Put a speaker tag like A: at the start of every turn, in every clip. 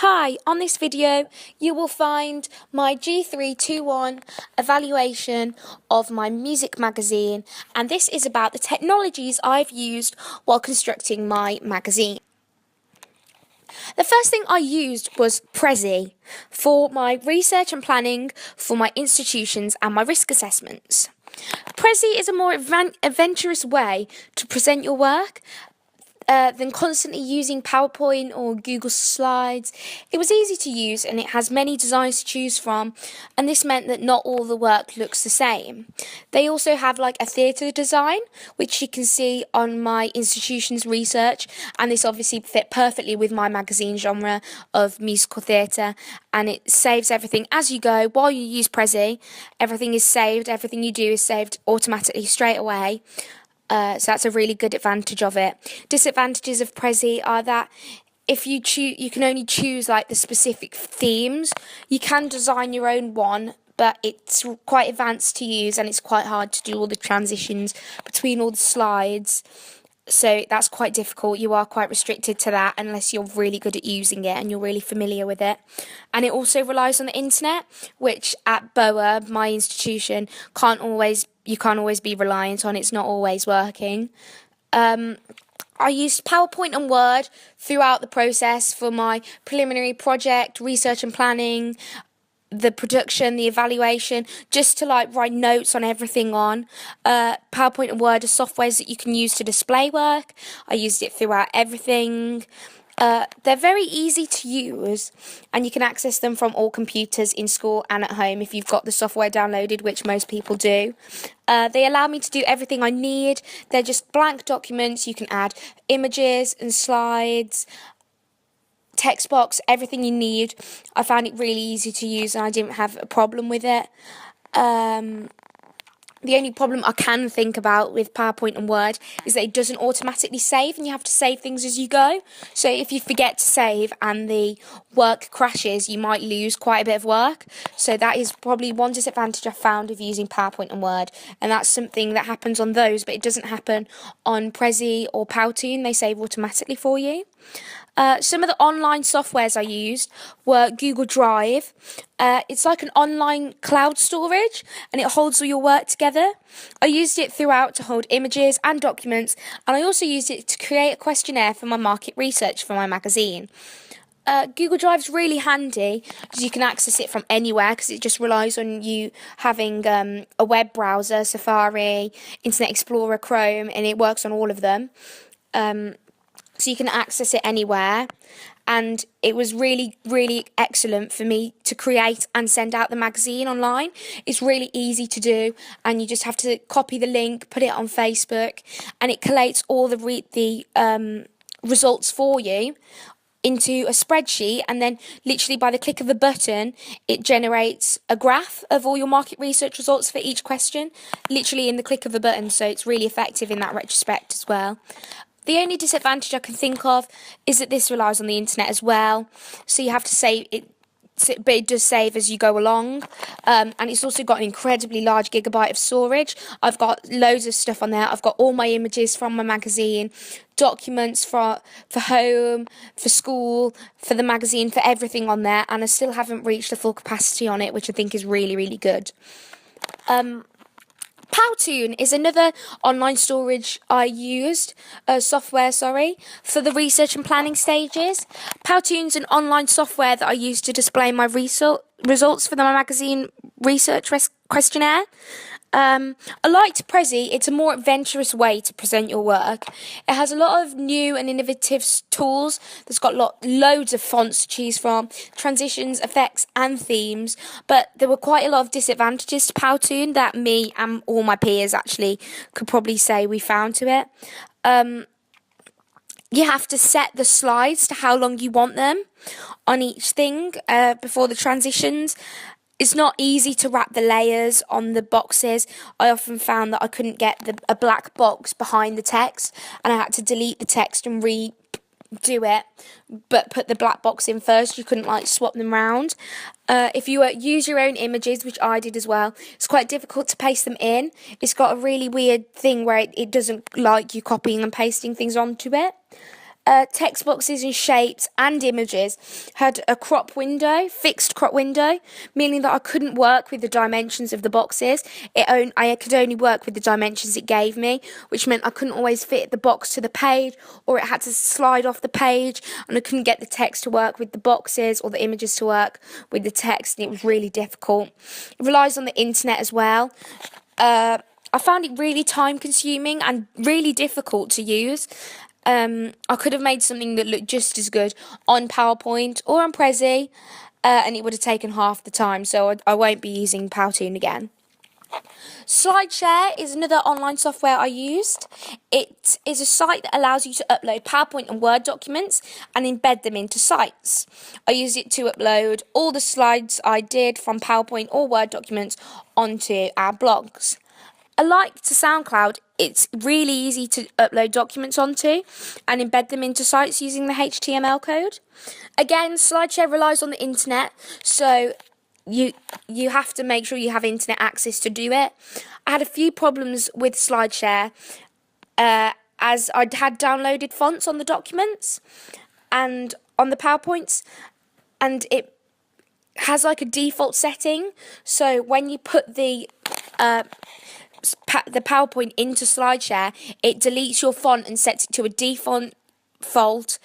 A: Hi, on this video you will find my G321 evaluation of my music magazine, and this is about the technologies I've used while constructing my magazine. The first thing I used was Prezi for my research and planning for my institutions and my risk assessments. Prezi is a more adventurous way to present your work than constantly using PowerPoint or Google Slides. It was easy to use and it has many designs to choose from, and this meant that not all the work looks the same. They also have like a theatre design, which you can see on my institution's research, and this obviously fit perfectly with my magazine genre of musical theatre, and it saves everything as you go. While you use Prezi, everything is saved, everything you do is saved automatically straight away. So that's a really good advantage of it. Disadvantages of Prezi are that if you can only choose like the specific themes. You can design your own one, but it's quite advanced to use and it's quite hard to do all the transitions between all the slides. So that's quite difficult. You are quite restricted to that unless you're really good at using it and you're really familiar with it. And it also relies on the internet, which at BOA, my institution, you can't always be reliant on. It's not always working. I used PowerPoint and Word throughout the process for my preliminary project, research and planning, the production, the evaluation, just to like write notes on everything on. PowerPoint and Word are softwares that you can use to display work. I used it throughout everything. They're very easy to use and you can access them from all computers in school and at home if you've got the software downloaded, which most people do. They allow me to do everything I need. They're just blank documents. You can add images and slides, text box, everything you need. I found it really easy to use and I didn't have a problem with it. The only problem I can think about with PowerPoint and Word is that it doesn't automatically save and you have to save things as you go. So if you forget to save and the work crashes, you might lose quite a bit of work. So that is probably one disadvantage I found of using PowerPoint and Word, and that's something that happens on those, but it doesn't happen on Prezi or Powtoon. They save automatically for you. Some of the online softwares I used were Google Drive. It's like an online cloud storage and it holds all your work together. I used it throughout to hold images and documents, and I also used it to create a questionnaire for my market research for my magazine. Google Drive's really handy because you can access it from anywhere because it just relies on you having a web browser, Safari, Internet Explorer, Chrome, and it works on all of them. So you can access it anywhere, and it was really, really excellent for me to create and send out the magazine online. It's really easy to do, and you just have to copy the link, put it on Facebook, and it collates all the results for you into a spreadsheet, and then literally by the click of a button it generates a graph of all your market research results for each question, literally in the click of a button. So it's really effective in that retrospect as well. The only disadvantage I can think of is that this relies on the internet as well, so you have to save it, but it does save as you go along, and it's also got an incredibly large gigabyte of storage. I've got loads of stuff on there. I've got all my images from my magazine, documents for home, for school, for the magazine, for everything on there, and I still haven't reached the full capacity on it, which I think is really, really good. Powtoon is another online storage I used, software, for the research and planning stages. Powtoon's an online software that I used to display my results for my magazine research questionnaire. I liked Prezi. It's a more adventurous way to present your work. It has a lot of new and innovative tools. There's got loads of fonts to choose from, transitions, effects and themes, but there were quite a lot of disadvantages to Powtoon that me and all my peers actually could probably say we found to it. You have to set the slides to how long you want them on each thing before the transitions. It's not easy to wrap the layers on the boxes. I often found that I couldn't get a black box behind the text, and I had to delete the text and redo it, but put the black box in first. You couldn't like swap them around. If you use your own images, which I did as well, it's quite difficult to paste them in. It's got a really weird thing where it doesn't like you copying and pasting things onto it. text boxes and shapes and images had a fixed crop window, meaning that I couldn't work with the dimensions of the boxes. I could only work with the dimensions it gave me, which meant I couldn't always fit the box to the page, or it had to slide off the page, and I couldn't get the text to work with the boxes or the images to work with the text, and it was really difficult. It relies on the internet as well. I found it really time consuming and really difficult to use. I could have made something that looked just as good on PowerPoint or on Prezi, and it would have taken half the time, so I won't be using Powtoon again. SlideShare is another online software I used. It is a site that allows you to upload PowerPoint and Word documents and embed them into sites. I used it to upload all the slides I did from PowerPoint or Word documents onto our blogs. Alike to SoundCloud, it's really easy to upload documents onto and embed them into sites using the HTML code. Again, SlideShare relies on the internet, so you have to make sure you have internet access to do it. I had a few problems with SlideShare as I had downloaded fonts on the documents and on the PowerPoints, and it has like a default setting, so when you put the PowerPoint into SlideShare, it deletes your font and sets it to a default,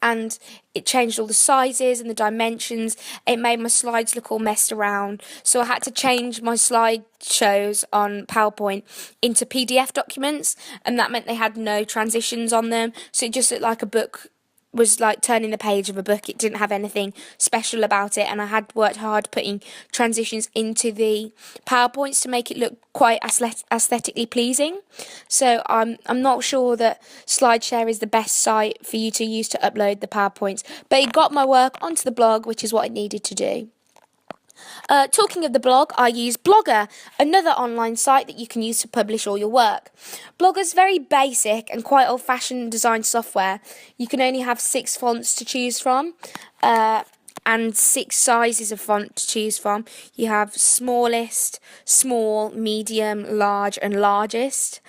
A: and it changed all the sizes and the dimensions. It made my slides look all messed around, so I had to change my slideshows on PowerPoint into PDF documents, and that meant they had no transitions on them, so it just looked like a book was like turning the page of a book. It didn't have anything special about it, and I had worked hard putting transitions into the PowerPoints to make it look quite aesthetically pleasing. So I'm not sure that SlideShare is the best site for you to use to upload the PowerPoints, but it got my work onto the blog, which is what it needed to do. Talking of the blog, I use Blogger, another online site that you can use to publish all your work. Blogger's very basic and quite old-fashioned design software. You can only have 6 fonts to choose from, and 6 sizes of font to choose from. You have smallest, small, medium, large, and largest.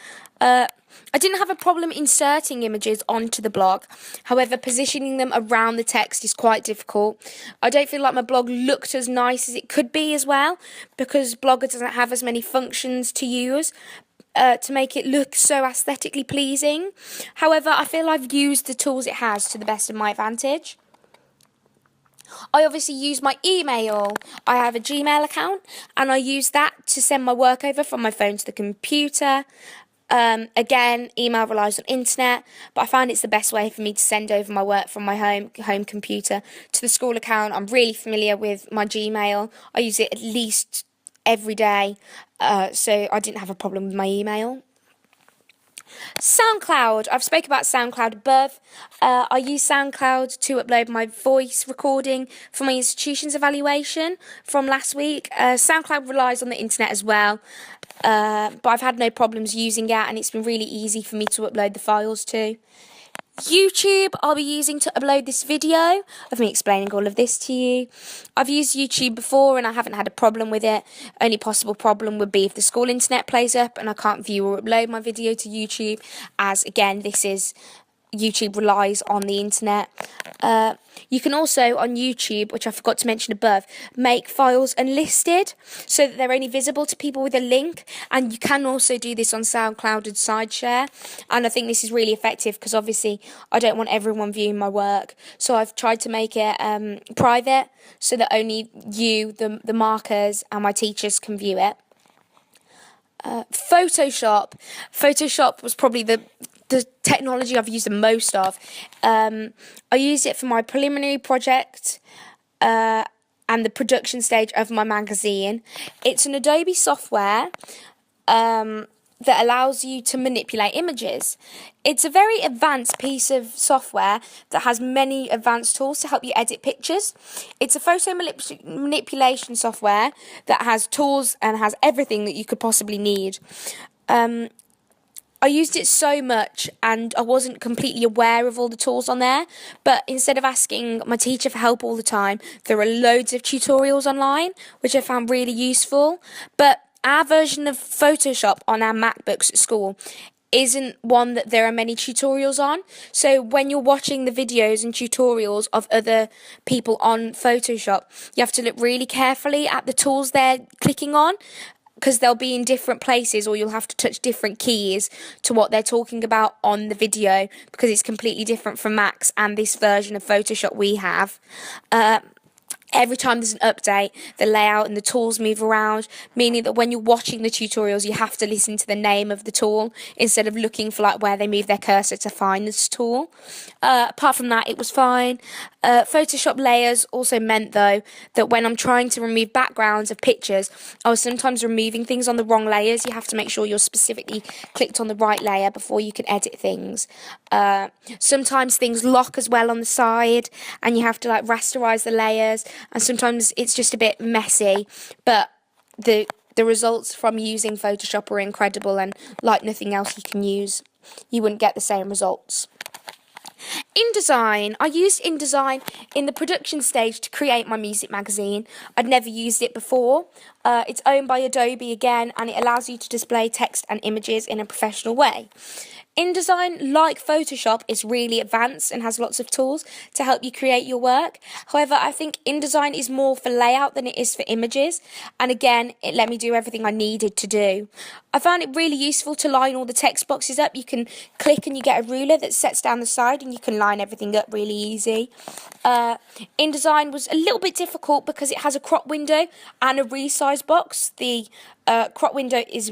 A: I didn't have a problem inserting images onto the blog. However, positioning them around the text is quite difficult. I don't feel like my blog looked as nice as it could be as well, because Blogger doesn't have as many functions to use to make it look so aesthetically pleasing. However, I feel I've used the tools it has to the best of my advantage. I obviously use my email. I have a Gmail account, and I use that to send my work over from my phone to the computer. Again, email relies on internet, but I find it's the best way for me to send over my work from my home computer to the school account. I'm really familiar with my Gmail. I use it at least every day, so I didn't have a problem with my email. SoundCloud. I've spoke about SoundCloud above. I use SoundCloud to upload my voice recording for my institution's evaluation from last week. SoundCloud relies on the internet as well, but I've had no problems using it, and it's been really easy for me to upload the files to. YouTube, I'll be using to upload this video of me explaining all of this to you. I've used YouTube before and I haven't had a problem with it. Only possible problem would be if the school internet plays up and I can't view or upload my video to YouTube, as again, YouTube relies on the internet. You can also, on YouTube, which I forgot to mention above, make files unlisted so that they're only visible to people with a link, and you can also do this on SoundCloud and SlideShare, and I think this is really effective because obviously I don't want everyone viewing my work, so I've tried to make it private so that only you, the markers, and my teachers can view it. Photoshop was probably the technology I've used the most of. I used it for my preliminary project and the production stage of my magazine. It's an Adobe software that allows you to manipulate images. It's a very advanced piece of software that has many advanced tools to help you edit pictures. It's a photo manipulation software that has tools and has everything that you could possibly need. I used it so much and I wasn't completely aware of all the tools on there, but instead of asking my teacher for help all the time, there are loads of tutorials online, which I found really useful. But our version of Photoshop on our MacBooks at school isn't one that there are many tutorials on. So when you're watching the videos and tutorials of other people on Photoshop, you have to look really carefully at the tools they're clicking on, because they'll be in different places, or you'll have to touch different keys to what they're talking about on the video, because it's completely different from Max and this version of Photoshop we have. Every time there's an update, the layout and the tools move around, meaning that when you're watching the tutorials, you have to listen to the name of the tool instead of looking for like where they move their cursor to find this tool. Apart from that, it was fine. Photoshop layers also meant, though, that when I'm trying to remove backgrounds of pictures, I was sometimes removing things on the wrong layers. You have to make sure you're specifically clicked on the right layer before you can edit things. Sometimes things lock as well on the side, and you have to like rasterize the layers, and sometimes it's just a bit messy, but the results from using Photoshop are incredible, and like nothing else you can use, you wouldn't get the same results. InDesign. I used InDesign in the production stage to create my music magazine. I'd never used it before. It's owned by Adobe again, and it allows you to display text and images in a professional way. InDesign, like Photoshop, is really advanced and has lots of tools to help you create your work. However, I think InDesign is more for layout than it is for images, and again, it let me do everything I needed to do. I found it really useful to line all the text boxes up. You can click and you get a ruler that sets down the side, and you can line everything up really easy. InDesign was a little bit difficult because it has a crop window and a resize box. The crop window is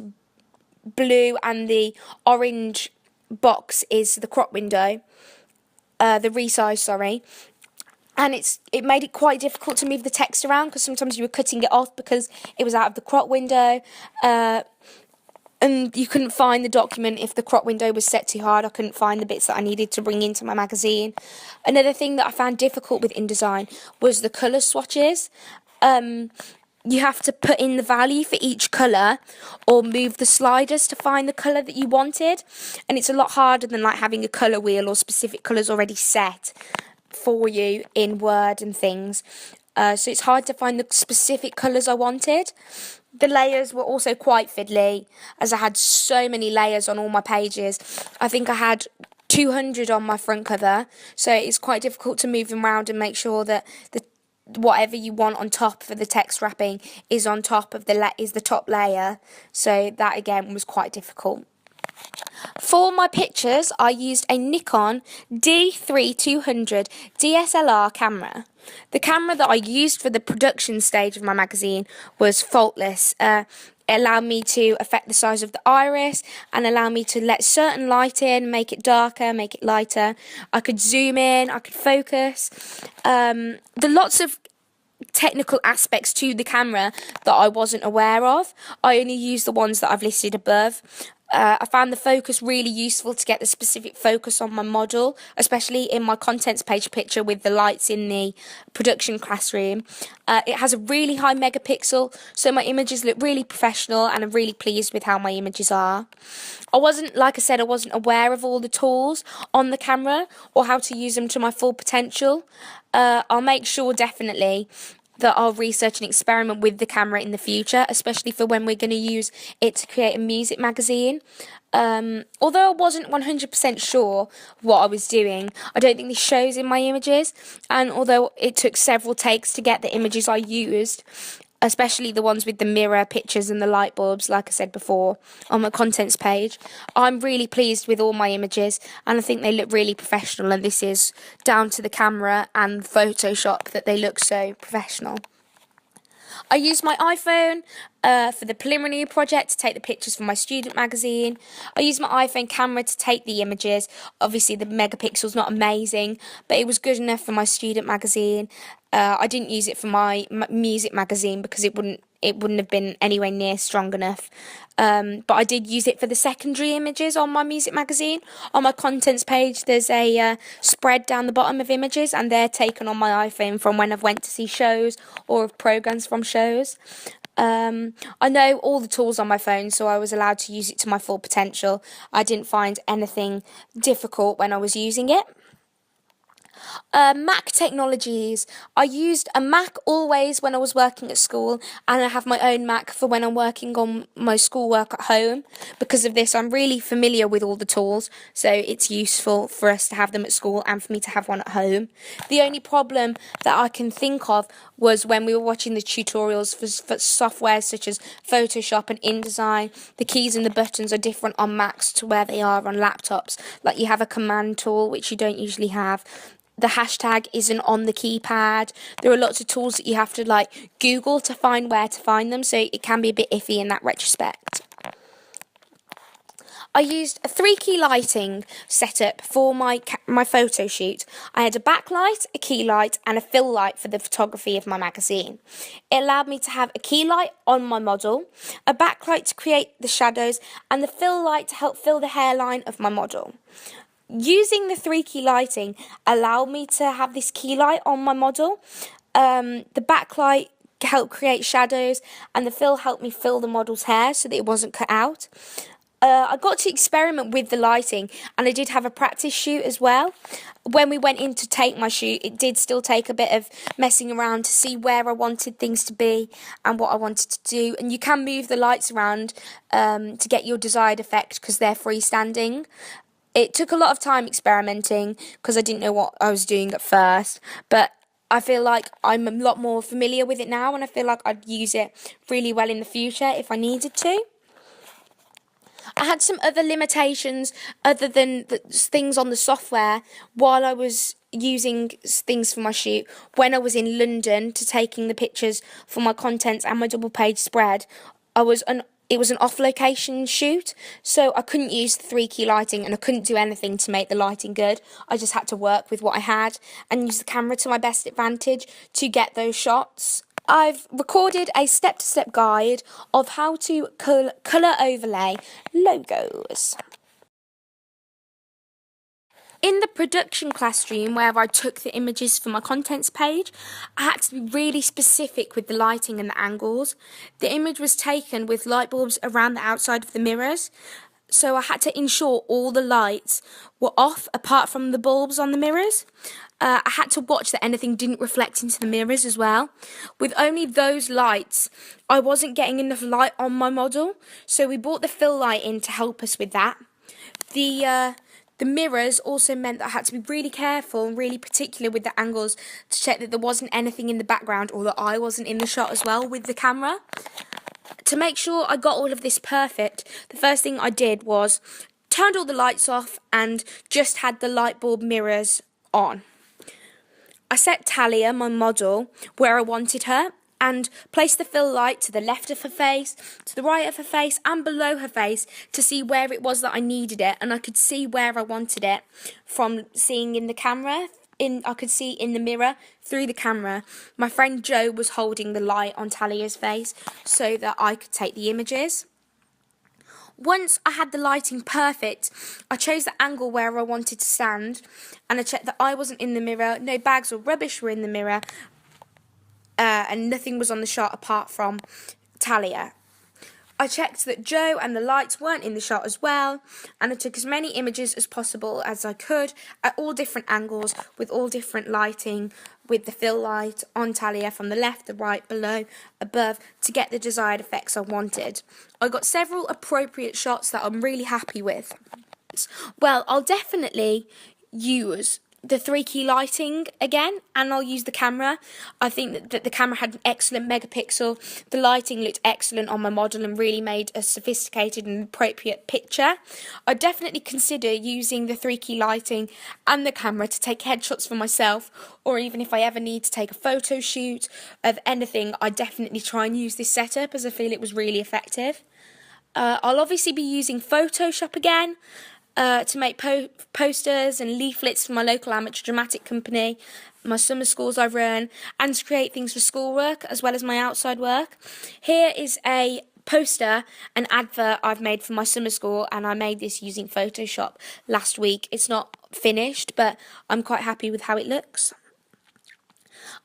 A: blue and the orange box is the crop window, the resize, sorry. And it made it quite difficult to move the text around, because sometimes you were cutting it off because it was out of the crop window, and you couldn't find the document if the crop window was set too hard. I couldn't find the bits that I needed to bring into my magazine. Another thing that I found difficult with InDesign was the colour swatches. You have to put in the value for each colour or move the sliders to find the colour that you wanted. And it's a lot harder than like having a colour wheel or specific colours already set for you in Word and things. So it's hard to find the specific colours I wanted. The layers were also quite fiddly, as I had so many layers on all my pages. I think I had 200 on my front cover, so it's quite difficult to move them around and make sure that whatever you want on top for the text wrapping is on top of the top layer. So that again was quite difficult. For my pictures, I used a Nikon D321 DSLR camera. The camera that I used for the production stage of my magazine was faultless. It allowed me to affect the size of the iris and allow me to let certain light in, make it darker, make it lighter. I could zoom in, I could focus. There are lots of technical aspects to the camera that I wasn't aware of. I only used the ones that I've listed above. I found the focus really useful to get the specific focus on my model, especially in my contents page picture with the lights in the production classroom. It has a really high megapixel, so my images look really professional, and I'm really pleased with how my images are. Like I said, I wasn't aware of all the tools on the camera or how to use them to my full potential. I'll make sure definitely that I'll research and experiment with the camera in the future, especially for when we're going to use it to create a music magazine. Although I wasn't 100% sure what I was doing, I don't think this shows in my images, and although it took several takes to get the images I used, especially the ones with the mirror pictures and the light bulbs, like I said before, on my contents page, I'm really pleased with all my images, and I think they look really professional, and this is down to the camera and Photoshop that they look so professional. I used my iPhone for the preliminary project to take the pictures for my student magazine. I used my iPhone camera to take the images. Obviously, the megapixel's not amazing, but it was good enough for my student magazine. I didn't use it for my music magazine because it wouldn't have been anywhere near strong enough. But I did use it for the secondary images on my music magazine. On my contents page, there's a spread down the bottom of images, and they're taken on my iPhone from when I've went to see shows or of programs from shows. I know all the tools on my phone, so I was allowed to use it to my full potential. I didn't find anything difficult when I was using it. Mac technologies. I used a Mac always when I was working at school, and I have my own Mac for when I'm working on my schoolwork at home. Because of this, I'm really familiar with all the tools, so it's useful for us to have them at school and for me to have one at home. The only problem that I can think of was when we were watching the tutorials for software such as Photoshop and InDesign. The keys and the buttons are different on Macs to where they are on laptops. Like, you have a command tool, which you don't usually have. The hashtag isn't on the keypad. There are lots of tools that you have to Google to find where to find them, so it can be a bit iffy in that retrospect. I used a 3-key lighting setup for my photo shoot. I had a backlight, a key light, and a fill light for the photography of my magazine. It allowed me to have a key light on my model, a backlight to create the shadows, and the fill light to help fill the hairline of my model. Using the 3-key lighting allowed me to have this key light on my model. The backlight helped create shadows, and the fill helped me fill the model's hair so that it wasn't cut out. I got to experiment with the lighting, and I did have a practice shoot as well. When we went in to take my shoot, it did still take a bit of messing around to see where I wanted things to be and what I wanted to do. And you can move the lights around to get your desired effect because they're freestanding. It took a lot of time experimenting because I didn't know what I was doing at first, but I feel like I'm a lot more familiar with it now, and I feel like I'd use it really well in the future if I needed to. I had some other limitations other than the things on the software while I was using things for my shoot. When I was in London to taking the pictures for my contents and my double page spread, it was an off-location shoot, so I couldn't use the 3-key lighting, and I couldn't do anything to make the lighting good. I just had to work with what I had and use the camera to my best advantage to get those shots. I've recorded a step-to-step guide of how to colour overlay logos. In the production classroom where I took the images for my contents page, I had to be really specific with the lighting and the angles. The image was taken with light bulbs around the outside of the mirrors, so I had to ensure all the lights were off apart from the bulbs on the mirrors. I had to watch that anything didn't reflect into the mirrors as well. With only those lights, I wasn't getting enough light on my model, so we brought the fill light in to help us with that. The mirrors also meant that I had to be really careful and really particular with the angles to check that there wasn't anything in the background or that I wasn't in the shot as well with the camera. To make sure I got all of this perfect, the first thing I did was turned all the lights off and just had the light bulb mirrors on. I set Talia, my model, where I wanted her, and placed the fill light to the left of her face, to the right of her face, and below her face to see where it was that I needed it, and I could see where I wanted it from seeing in the camera. I could see in the mirror through the camera. My friend Joe was holding the light on Talia's face so that I could take the images. Once I had the lighting perfect, I chose the angle where I wanted to stand, and I checked that I wasn't in the mirror, no bags or rubbish were in the mirror, and nothing was on the shot apart from Talia. I checked that Joe and the lights weren't in the shot as well, and I took as many images as possible as I could at all different angles with all different lighting, with the fill light on Talia from the left, the right, below, above, to get the desired effects I wanted. I got several appropriate shots that I'm really happy with. Well, I'll definitely use the 3-key lighting again, and I'll use the camera. I think that the camera had an excellent megapixel. The lighting looked excellent on my model and really made a sophisticated and appropriate picture. I'd definitely consider using the 3-key lighting and the camera to take headshots for myself, or even if I ever need to take a photo shoot of anything, I'd definitely try and use this setup as I feel it was really effective. I'll obviously be using Photoshop again, to make posters and leaflets for my local amateur dramatic company, my summer schools I run, and to create things for schoolwork as well as my outside work. Here is a poster, an advert I've made for my summer school, and I made this using Photoshop last week. It's not finished, but I'm quite happy with how it looks.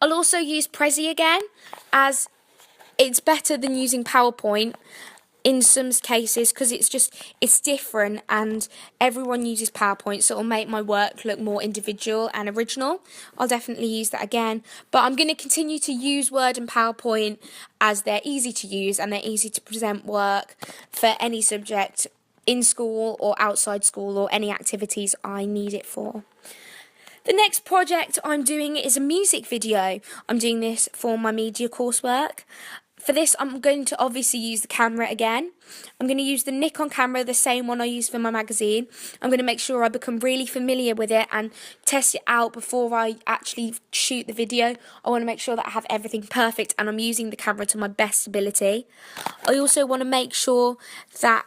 A: I'll also use Prezi again, as it's better than using PowerPoint. in some cases, because it's different and everyone uses PowerPoint, so it'll make my work look more individual and original. I'll definitely use that again, but I'm going to continue to use Word and PowerPoint as they're easy to use and they're easy to present work for any subject in school or outside school or any activities I need it for. The next project I'm doing is a music video. I'm doing this for my media coursework. For this, I'm going to obviously use the camera again. I'm going to use the Nikon camera, the same one I used for my magazine. I'm going to make sure I become really familiar with it and test it out before I actually shoot the video. I want to make sure that I have everything perfect and I'm using the camera to my best ability. I also want to make sure that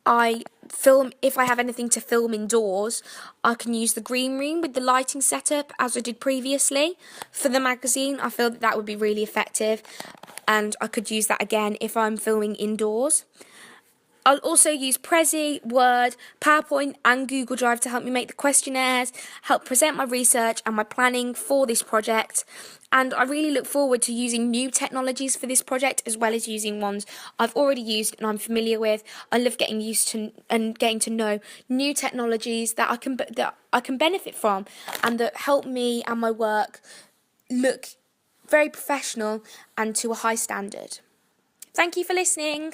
A: I film, if I have anything to film indoors, I can use the green room with the lighting setup as I did previously for the magazine. I feel that would be really effective and I could use that again if I'm filming indoors. I'll also use Prezi, Word, PowerPoint and Google Drive to help me make the questionnaires, help present my research and my planning for this project. And I really look forward to using new technologies for this project as well as using ones I've already used and I'm familiar with. I love getting used to and getting to know new technologies that I can benefit from and that help me and my work look very professional and to a high standard. Thank you for listening.